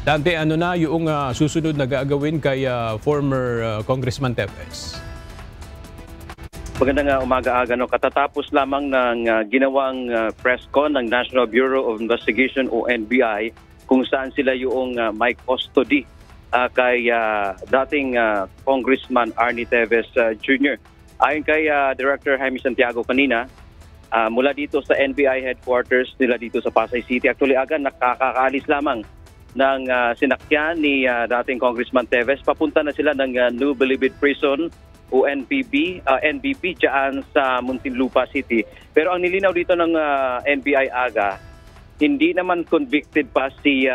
Dante, ano na yung susunod na gagawin kay former Congressman Tevez? Magandang umaga, no? Katatapos lamang ng ginawang press con ng National Bureau of Investigation o NBI kung saan sila yung may custody kay dating Congressman Arnie Tevez Jr. Ayon kay Director Jaime Santiago kanina, mula dito sa NBI headquarters nila dito sa Pasay City, actually agad nakakaalis lamang ng sinakyan ni dating Congressman Tevez. Papunta na sila ng New Bilibid Prison o NBP dyan sa Muntinlupa City. Pero ang nilinaw dito ng NBI aga, hindi naman convicted pa si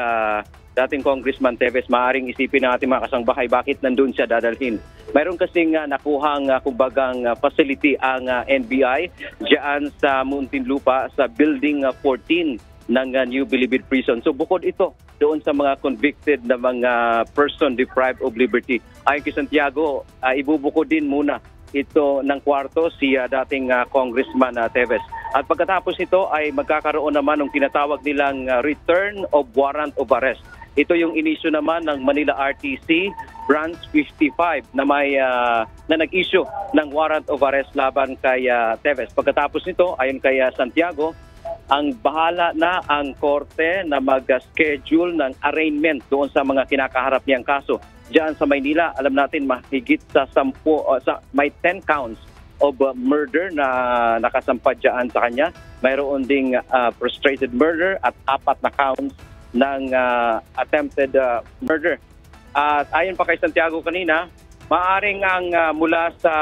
dating Congressman Tevez. Maaring isipin ng ating mga kasangbahay bakit nandun siya dadalhin. Mayroon kasing nakuhang kumbagang facility ang NBI dyan sa Muntinlupa sa Building 14 ng New Bilibid Prison. So bukod ito doon sa mga convicted na mga person deprived of liberty. Ayon kay Santiago, ibubukod din muna ito ng kwarto si dating Congressman Tevez. At pagkatapos nito ay magkakaroon naman ng tinatawag nilang return of warrant of arrest. Ito yung inisyu naman ng Manila RTC Branch 55 na may na nag-issue ng warrant of arrest laban kay Tevez. Pagkatapos nito, ayon kay Santiago, ang bahala na ang korte na mag-schedule ng arraignment doon sa mga kinakaharap niyang kaso. Diyan sa Maynila, alam natin mahigit sa may 10 counts of murder na nakasampa diyan sa kanya. Mayroon ding frustrated murder at 4 na counts ng attempted murder. At ayon pa kay Santiago kanina, maaring ang mula sa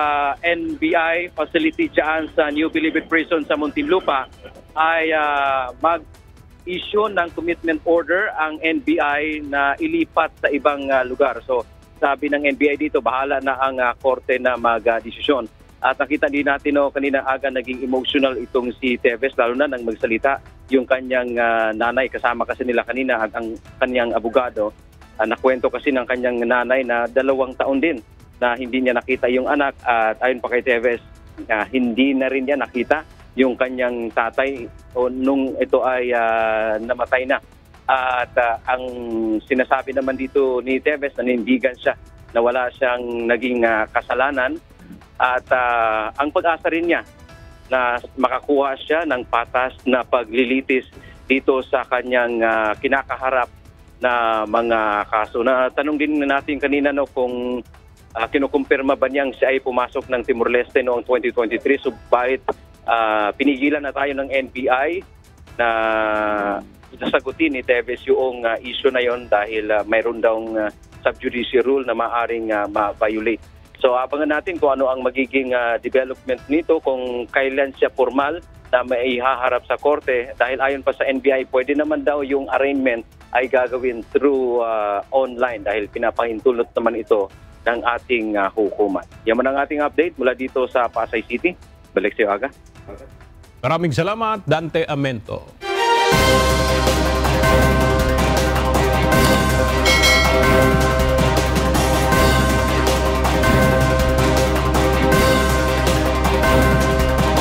NBI facility diyan sa New Bilibid Prison sa Muntinlupa ay mag-issue ng commitment order ang NBI na ilipat sa ibang lugar. So sabi ng NBI dito, bahala na ang korte na mag-desisyon. At nakita din natin kanina aga naging emotional itong si Tevez, lalo na nang magsalita yung kanyang nanay. Kasama kasi nila kanina at ang kanyang abogado. Nakwento kasi ng kanyang nanay na 2 taon din na hindi niya nakita yung anak. At ayon pa kay Tevez, hindi na rin niya nakita yung kanyang tatay nung ito ay namatay na. At ang sinasabi naman dito ni Tevez, nanindigan siya na wala siyang naging kasalanan. At ang pag-asa rin niya na makakuha siya ng patas na paglilitis dito sa kanyang kinakaharap na mga kaso. Tanong din natin kanina kung kinukumpirma ba niyang siya ay pumasok ng Timor-Leste noong 2023. Subalit pinigilan na tayo ng NBI na sasagutin ni Tevez yung issue na yon dahil mayroon daw sub judice rule na maaring ma-violate. So abangan natin kung ano ang magiging development nito, kung kailan siya formal na maihaharap sa korte. Dahil ayon pa sa NBI, pwede naman daw yung arraignment ay gagawin through online dahil pinapahintulot naman ito ng ating hukuman. Yan ang ating update mula dito sa Pasay City. Balik sa iyo, Aga. Maraming salamat, Dante Amento.